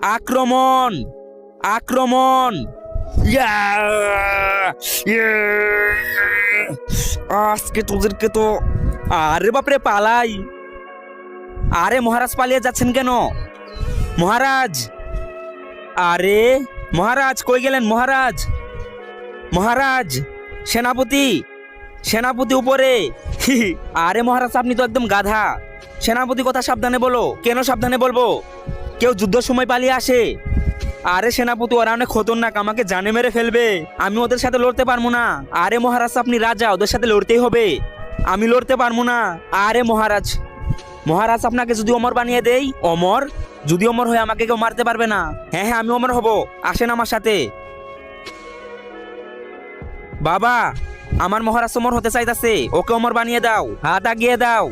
আক্রমণ আক্রমণ ইয়া! ইয়ে! আজকে তোদেরকে তো আরে বাপরে পালাই। আরে মহারাজ পালিয়ে যাচ্ছেন কেন মহারাজ? আরে মহারাজ কই গেলেন মহারাজ? মহারাজ সেনাপতি সেনাপতি উপরে আরে মহারাজ আপনি তো একদম গাধা। সেনাপতি কথা সাবধানে বলো। কেন সাবধানে বলবো? কেউ যুদ্ধের সময় পালিয়ে আসে। আরে সেনাপতি ওরা অনেক খতরনাক, আমাকে জানে মেরে ফেলবে। আমি ওদের সাথে লড়তে পারবো না। আরে মহারাজ আপনি রাজা, ওদের সাথে লড়তেই হবে। আমি লড়তে পারবো না। আরে মহারাজ মহারাজ আপনাকে যদি অমর বানিয়ে দেই? অমর? যদি অমর হয় আমাকে কেউ মারতে পারবে না। হ্যাঁ হ্যাঁ আমি অমর হব, আসেন আমার সাথে। বাবা আমার মহারাজ অমর হতে চাইতাছে, ওকে অমর বানিয়ে দাও, হাত আগিয়ে দাও।